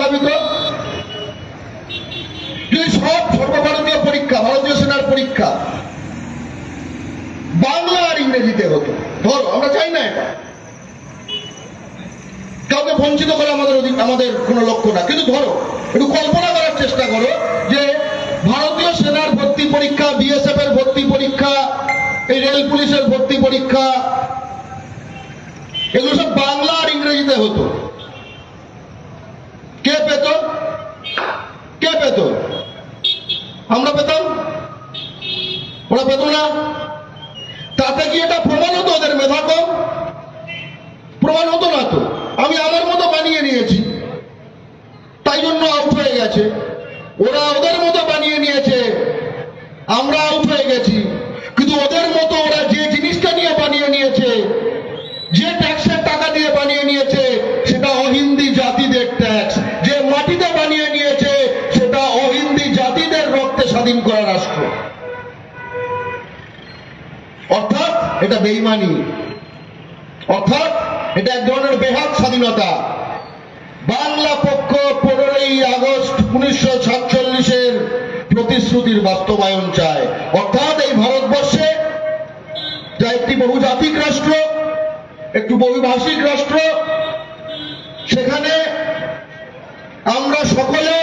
ভাবিত, যদি সব সর্বভারতীয় পরীক্ষা, ভারতীয় সেনার পরীক্ষা বাংলা আর ইংরেজিতে হতো, ধরো আমরা চাই না এটা, কাউকে বঞ্চিত করা আমাদের কোনো লক্ষ্য না, কিন্তু ধরো একটু কল্পনা করার চেষ্টা করো যে ভারতীয় সেনার ভর্তি পরীক্ষা, বিএসএফ এর ভর্তি পরীক্ষা, এই রেল পুলিশের ভর্তি পরীক্ষা, এগুলো সব বাংলা আর ইংরেজিতে হতো। কে পেত? কে পেত? আমরা পেতাম? ওরা পেত না? তাতে কি এটা প্রমাণ হতো ওদের মেধা কম? প্রমাণ হতো না তো। আমি আমার মতো বানিয়ে নিয়েছি, তাই জন্য আউট হয়ে গেছে। ওরা ওদের মতো বানিয়ে নিয়েছে, আমরা আউট হয়ে গেছি। কিন্তু ওদের মতো ওরা যে জিনিসটা নিয়ে বানিয়ে নিয়েছে, যে ট্যাক্সের টাকা দিয়ে বানিয়ে নিয়েছে, সেটা অহিন্দি জাতিদের ট্যাক্স। যে মাটিতে বানিয়ে নিয়েছে, সেটা অহিন্দি জাতিদের রক্তে স্বাধীন করা রাষ্ট্র। অর্থাৎ এটা বেঈমানি, অর্থাৎ এটা এক ধরনের বেহাত স্বাধীনতা। বাংলা পক্ষ 15ই আগস্ট 1947-এর প্রতিশ্রুতির বাস্তবায়ন চায়। অর্থাৎ এই ভারতবর্ষে যা একটি বহুজাতিক রাষ্ট্র, একটু বহুভাষিক রাষ্ট্র, সেখানে আমরা সকলে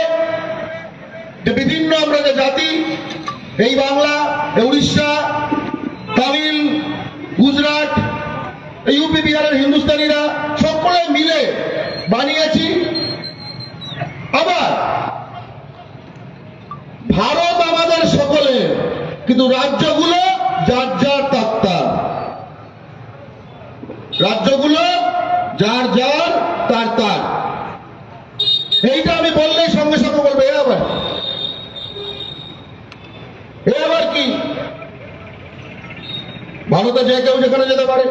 যে বিভিন্ন আমরা যে জাতি, এই বাংলা, উড়িষ্যা, তামিল, গুজরাট, ইউপি, বিহারের হিন্দুস্তানিরা সকলে মিলে বানিয়েছি। আবার ভারত আমাদের সকলে, কিন্তু রাজ্যগুলো যার যার তার, রাজ্যগুলো যার যার তার। এইটা আমি বললেই সঙ্গে সঙ্গে বলবে এ আবার কি? ভারতে যে কেউ যেখানে যেতে পারে,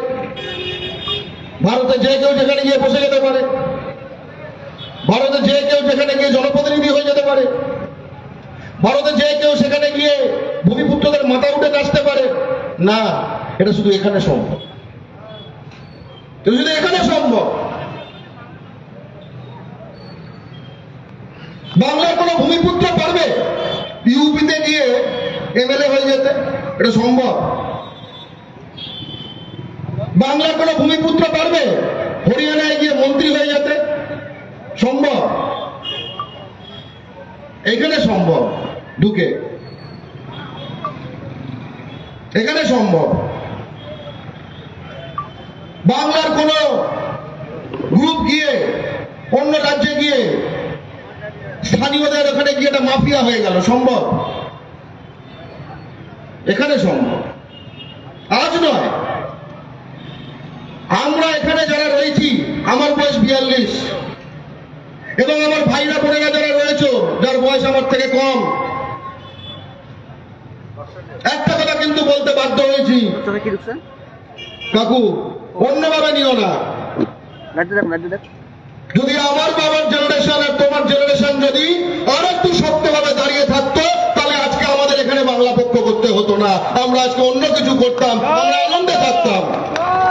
ভারতে যে কেউ যেখানে গিয়ে বসে যেতে পারে, ভারতে যে কেউ যেখানে গিয়ে জনপ্রতিনিধি হয়ে যেতে পারে, ভারতে যে কেউ সেখানে গিয়ে ভূমিপুত্রদের মাথা উঠে কাটতে পারে না। এটা শুধু এখানে সম্ভব, শুধু এখানে সম্ভব। বাংলার কোন ভূমিপুত্র পারবে ইউপিতে গিয়ে এমএলএ হয়ে যেতে? এটা সম্ভব? বাংলার কোন ভূমিপুত্র পারবে হরিয়ানায় গিয়ে মন্ত্রী হয়ে যেতে? সম্ভব? এখানে সম্ভব, ঢুকে এখানে সম্ভব। বাংলার কোন গ্রুপ গিয়ে অন্য রাজ্যে গিয়ে স্থানীয়দের ওখানে গিয়ে একটা মাফিয়া হয়ে গেল? সম্ভব? এখানে সম্ভব, আজ নয়। আমরা এখানে যারা রয়েছি, আমার বয়স 42, এবং আমার ভাইরা বোনেরা যারা রয়েছে, যার বয়স আমার থেকে কম, একটা কথা কিন্তু বলতে বাধ্য হয়েছি, কাকু অন্যভাবে নিও না। যদি আমার বাবার জেনারেশন আর তোমার জেনারেশন যদি আর একটু শক্তভাবে দাঁড়িয়ে থাকতো, তাহলে আজকে আমাদের এখানে বাংলা পক্ষ করতে হতো না, আমরা আজকে অন্য কিছু করতাম।